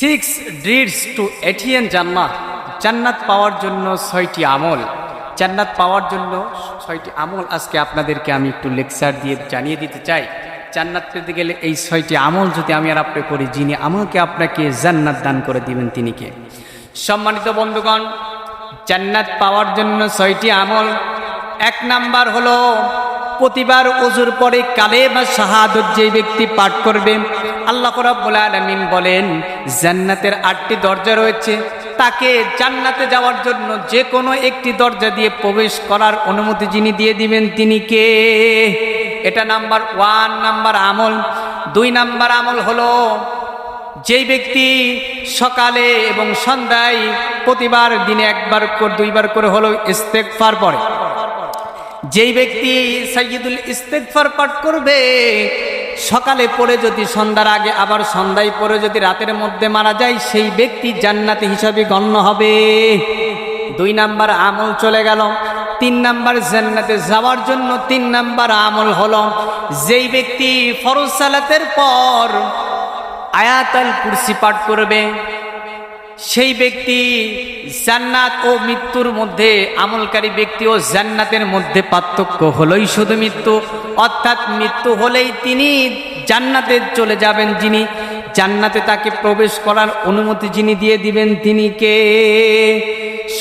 Six deeds two ATN জান্নাত। জান্নাত পাওয়ার জন্য 6টি আমল। জান্নাত পাওয়ার জন্য 6টি আমল আজকে আপনাদেরকে আমি একটু লেকচার দিয়ে জানিয়ে দিতে চাই। জান্নাত পেতে গেলে এই 6টি আমল যদি আমি আর আপনি করি, যিনি আমাকে আপনাকে জান্নাত দান করে দিবেন তিনি কে? সম্মানিত বন্ধুগণ, জান্নাত পাওয়ার জন্য 6টি আমল। 1 নাম্বার হলো প্রতিবার ওযুর পরে কালেমা শাহাদাত যে ব্যক্তি পাঠ করবে, আল্লাহ রাব্বুল আলামিন বলেন জান্নাতের 8টি দরজা রয়েছে, তাকে জান্নাতে যাওয়ার জন্য যে কোনো একটি দরজা দিয়ে প্রবেশ করার অনুমতি যিনি দিয়ে দিবেন তিনি কে? এটা নাম্বার 1 নাম্বার আমল। 2 নাম্বার আমল হলো যেই ব্যক্তি সকালে এবং সন্ধ্যায় প্রতিবার দিনে 1-2বার করে হলো ইস্তেগফার পড়ে, যেই ব্যক্তি সাইয়্যিদুল ইস্তেগফার পাঠ করবে, সকালে পড়ে যদি সন্ধ্যার আগে আবার সন্ধ্যায় পড়ে যদি রাতের মধ্যে মারা যায়, সেই ব্যক্তি জান্নাতি হিসাবে গণ্য হবে। 2 নাম্বার আমল চলে গেল। 3 নাম্বার জান্নাতে যাওয়ার জন্য 3 নাম্বার আমল হলো যেই ব্যক্তি ফরজ সালাতের পর আয়াতুল কুরসি পাঠ করবে, সেই ব্যক্তি জান্নাত ও মৃত্যুর মধ্যে, আমলকারী ব্যক্তি ও জান্নাতের মধ্যে পার্থক্য হলোই শুধু মৃত্যু, অর্থাৎ মৃত্যু হলেই তিনি জান্নাতে চলে যাবেন। যিনি জান্নাতে তাকে প্রবেশ করার অনুমতি যিনি দিয়ে দিবেন তিনি কে?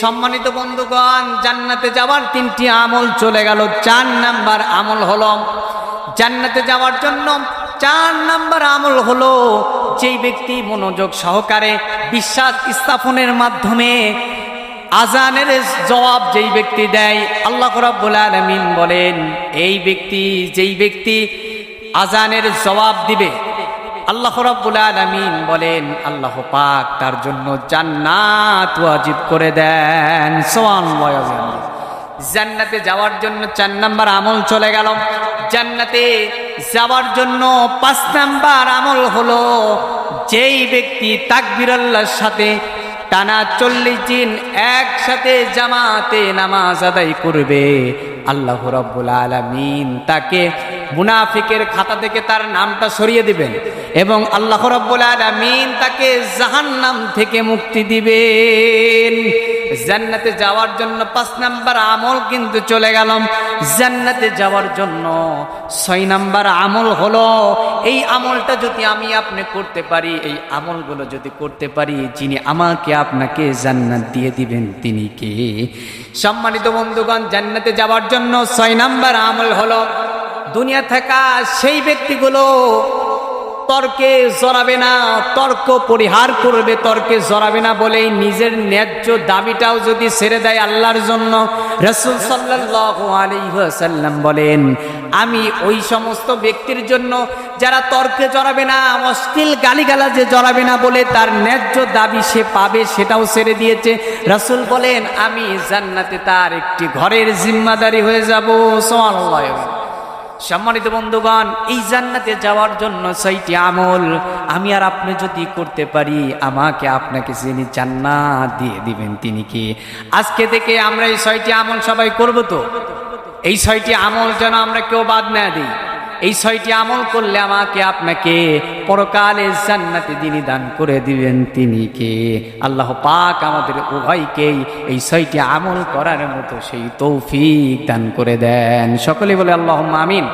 সম্মানিত বন্ধুগণ, জান্নাতে যাওয়ার 3টি আমল চলে গেল। 4 নাম্বার আমল হলো জান্নাতে যাওয়ার জন্য 4 নাম্বার আমল হলো যেই ব্যক্তি মনোযোগ সহকারে বিশ্বাস স্থাপনের মাধ্যমে আজানের জবাব যেই ব্যক্তি দেয়, আল্লাহ রাব্বুল আলামিন বলেন এই ব্যক্তি, যেই ব্যক্তি আজানের জবাব দিবে, আল্লাহ রাব্বুল আলামিন বলেন আল্লাহ পাক তার জন্য জান্নাত ওয়াজিব করে দেন। সুবহানাল্লাহ। জান্নাতে যাওয়ার জন্য 4 নাম্বার আমল চলে গেল। জান্নাতে যাওয়ার জন্য 5 নাম্বার আমল হলো যেই ব্যক্তি তাকবীরুল্লাহর সাথে টানা 40 দিন একসাথে জামাতে নামাজ আদায় করবে, আল্লাহ রাব্বুল আলামিন তাকে মুনাফিকের খাতা থেকে তার নামটা সরিয়ে দিবেন এবং আল্লাহ রাব্বুল আলামিন তাকে জাহান্নাম থেকে মুক্তি দিবেন। জান্নাতে যাওয়ার জন্য 5 নাম্বার আমল কিন্তু চলে গেল। জান্নাতে যাওয়ার জন্য 6 নাম্বার আমল হলো এই আমলটা যদি আমি আপনি করতে পারি, এই আমলগুলো যদি করতে পারি, যিনি আমাকে আপনাকে জান্নাত দিয়ে দিবেন তিনি কে? সম্মানিত বন্ধুগণ, জান্নাতে যাওয়ার জন্য 6 নাম্বার আমল হলো দুনিয়া থাকা সেই ব্যক্তিগুলো তর্কে জড়াবে না, তর্ক পরিহার করবে, তর্কে জড়াবে না বলেই নিজের ন্যায্য দাবিটাও যদি ছেড়ে দেয় আল্লাহর জন্য। রাসূল সাল্লাল্লাহু আলাইহি ওয়াসাল্লাম বলেন আমি ওই সমস্ত ব্যক্তির জন্য যারা তর্কে জড়াবে না, অশ্লীল গালিগালাজে জড়াবে না বলে তার ন্যায্য দাবি সে পাবে সেটাও ছেড়ে দিয়েছে, রাসূল বলেন আমি জান্নাতে তার একটি ঘরের জিম্মাদারি হয়ে যাব। সুবহানাল্লাহ। সম্মানিত বন্ধুগণ, এই জান্নাতে যাওয়ার জন্য 6টি আমল আমি আর আপনি যদি করতে পারি, আমাকে আপনাকে যিনি জান্নাত দিয়ে দিবেন তিনি কে? আজকে থেকে আমরা এই 6টি আমল সবাই করব তো? এই 6টি আমল যেন আমরা কেউ বাদ না দিই। এই 6টি আমল করলে আমাকে আপনাকে পরকালে জান্নাতে যিনি দান করে দিবেন তিনি কে? আল্লাহ পাক আমাদের উভয়কেই এই 6টি আমল করার মতো সেই তৌফিক দান করে দেন। সকলে বলে আল্লাহুম্মা আমিন।